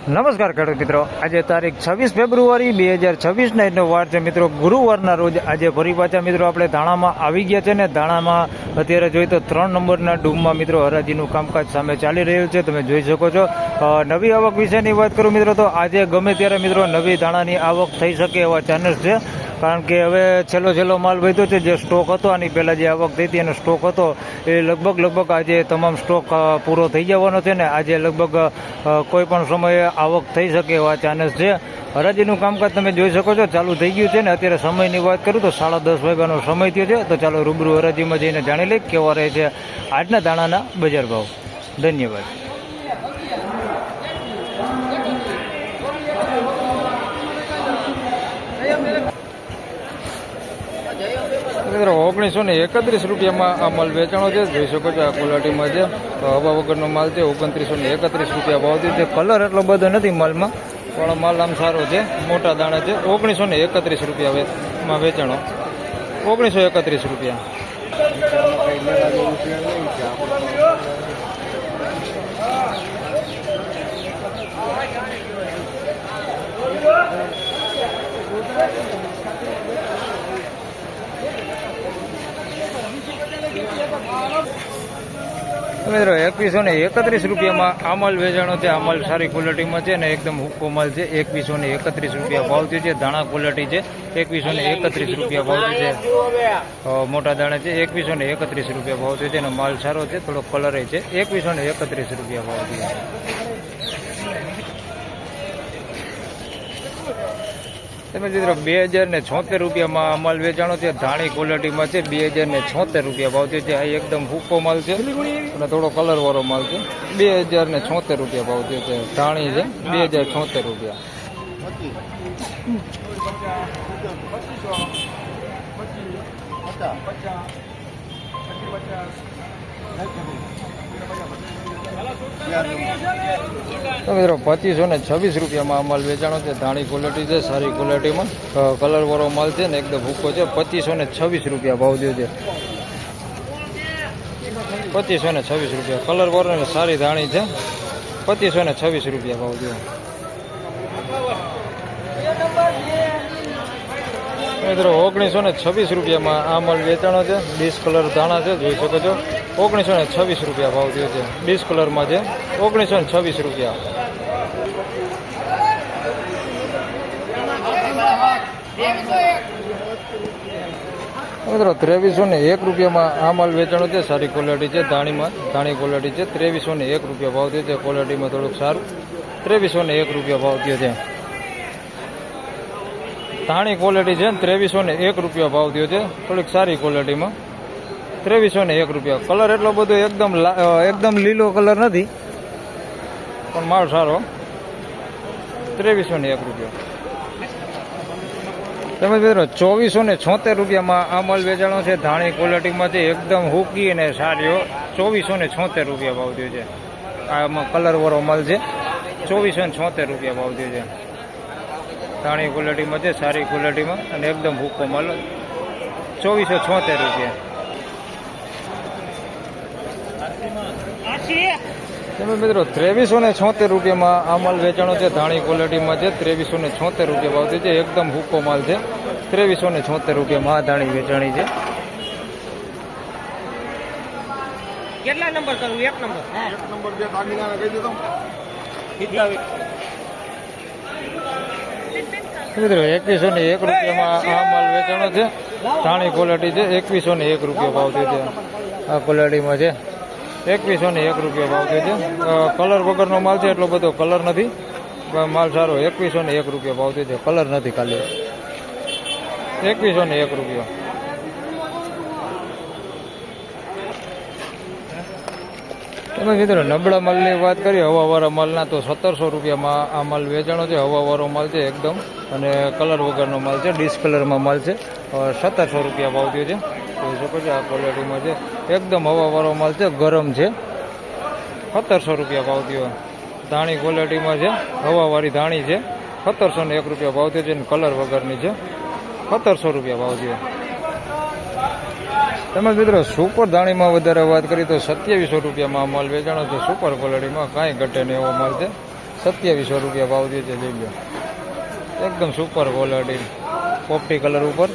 નમસ્કાર ખેડૂત મિત્રો, આજે તારીખ 26 ફેબ્રુઆરી 2026 નો વાર છે મિત્રો, ગુરુવારના રોજ આજે ફરી પાછા મિત્રો આપણે ધાણામાં આવી ગયા છે ને ધાણામાં અત્યારે જોઈએ તો 3 નંબરના ડૂમમાં મિત્રો હરાજીનું કામકાજ સામે ચાલી રહ્યું છે. તમે જોઈ શકો છો. નવી આવક વિશેની વાત કરું મિત્રો તો આજે ગમે ત્યારે મિત્રો નવી ધાણાની આવક થઈ શકે એવા ચાન્સ છે, કારણ કે હવે છેલ્લો માલ વધ્યો છે. જે સ્ટોક હતો આની પહેલાં જે આવક થઈ હતી એનો સ્ટોક હતો એ લગભગ આજે તમામ સ્ટોક પૂરો થઈ જવાનો છે ને આજે લગભગ કોઈ પણ સમયે આવક થઈ શકે એવા ચાન્સ છે. હરાજીનું કામકાજ તમે જોઈ શકો છો ચાલુ થઈ ગયું છે ને અત્યારે સમયની વાત કરું તો 10:30 વાગ્યાનો સમય થયો છે. તો ચાલો રૂબરૂ હરાજીમાં જઈને જાણી લઈએ કેવા રહે છે આજના દાણાના બજાર ભાવ. ધન્યવાદ. મિત્રો 1931 રૂપિયામાં આ માલ વેચાણો છે. જોઈ શકો છો આ ક્વોલિટીમાં છે. હવા વગરનો માલ છે. 2931 રૂપિયા ભાવ છે. કલર એટલો બધો નથી માલમાં, પણ માલ આમ સારો છે, મોટા દાણા છે. 1931 રૂપિયામાં વેચાણો. 1931 રૂપિયા. મિત્રો 2131 રૂપિયામાં આ માલ વેચાણો છે. આ માલ સારી ક્વોલિટીમાં છે ને એકદમ હુક્કો માલ છે. 2131 રૂપિયા ભાવ છે. દાણા ક્વોલિટી છે. 2131 રૂપિયા ભાવ છે. મોટા દાણા છે. 2131 રૂપિયા ભાવ છે અને માલ સારો છે, થોડો કલર છે. 2131 રૂપિયા ભાવ છે. તમે મિત્રો 2076 રૂપિયામાં આ માલ વેચાણો છે. ધાણી ક્વોલિટીમાં છે. 2076 રૂપિયા ભાવ છે. આ એકદમ ફૂકો માલ છે અને થોડો કલર વાળો માલ છે. 2076 રૂપિયા ભાવ છે. ધાણી છે 2076 રૂપિયા. તો મિત્રો 2526 રૂપિયામાં આ માલ વેચાણો છે. ધાણી ક્વોલિટી છે, સારી ક્વોલિટીમાં કલર વાળો માલ છે ને એકદમ ભૂકો છે. 2526 રૂપિયા ભાવ થયો છે. 2526 રૂપિયા કલર વાળો ને સારી ધાણી છે. 2526 રૂપિયા ભાવ થયો. મિત્રો 1926 રૂપિયામાં આ માલ વેચાણો છે. ડીશ કલર ધાણા છે, જોઈ શકો છો. 1926 રૂપિયા ભાવ થયો છે. ડીશ કલરમાં છે. 1926 રૂપિયા. મિત્રો 2301 રૂપિયામાં આ માલ વેચાણો છે. સારી ક્વોલિટી છે. ધાણી ક્વોલિટી છે. 2301 રૂપિયા ભાવ થયો છે. ક્વોલિટીમાં થોડુંક સારું. 2301 રૂપિયા ભાવ થયો છે. ધાણી ક્વોલિટી છે. 2301 રૂપિયા ભાવ થયો છે. થોડીક સારી ક્વોલિટીમાં. 2301 રૂપિયા. કલર એટલો બધો એકદમ લીલો કલર નથી, પણ માલ સારો. 2301 રૂપિયા. તમે મિત્રો 2476 રૂપિયામાં આ માલ વેચાણો છે. ધાણી ક્વોલિટીમાં છે. એકદમ હુકી અને સારીઓ. 2476 રૂપિયા ભાવ થયો છે. આમાં કલર વાળો માલ છે. 2476 રૂપિયા ભાવ થયો છે. ધાણી ક્વોલિટીમાં છે, સારી ક્વોલિટીમાં અને એકદમ હુક્કો માલ. 2476 રૂપિયા. તમે મિત્રો 2376 રૂપિયામાં આ માલ વેચાણો છે. ધાણી ક્વોલિટીમાં છે. 2376 રૂપિયા ભાવ છે. એકદમ હુક્કો માલ છે. 2376 રૂપિયામાં આ ધાણી વેચાણી છે. કેટલા નંબર કરું? એક નંબર બે દાગીના કહી દેતો. મિત્રો 2101 રૂપિયામાં આ માલ વેચાણો છે. ધાણી ક્વોલિટી છે. 2101 રૂપિયા ભાવ થયો છે. આ ક્વોલિટીમાં છે. 2101 રૂપિયા ભાવ થયો છે. કલર વગરનો માલ છે, એટલો બધો કલર નથી, માલ સારો. 2101 રૂપિયા ભાવ થયો છે. કલર નથી, ખાલી 2101 રૂપિયા. તમે મિત્રો નબળા માલની વાત કરીએ, હવાવાળા માલના, તો 1700 રૂપિયામાં આ માલ વેચાણો છે. હવાવાળો માલ છે એકદમ, અને કલર વગરનો માલ છે. ડીશ કલરમાં માલ છે. 1700 રૂપિયા ભાવ થયો છે. જોઈ શકો છો આ ક્વોલિટીમાં છે. એકદમ હવાવાળો માલ છે, ગરમ છે. 1700 રૂપિયા ભાવ થયો. ધાણી ક્વોલિટીમાં છે. હવાવાળી ધાણી છે. 1701 રૂપિયા ભાવ થયો છે અને કલર વગરની છે. 1700 રૂપિયા ભાવ થયો. તેમજ મિત્રો સુપર ધાણીમાં વધારે વાત કરીએ તો 2700 રૂપિયામાં માલ વેચાણો છે. સુપર ક્વોલિટીમાં કાંઈ ઘટે નહીં એવો માલ છે. 2700 રૂપિયા ભાવ દે છે જોઈ લો એકદમ સુપર ક્વોલિટી પોપટી કલર ઉપર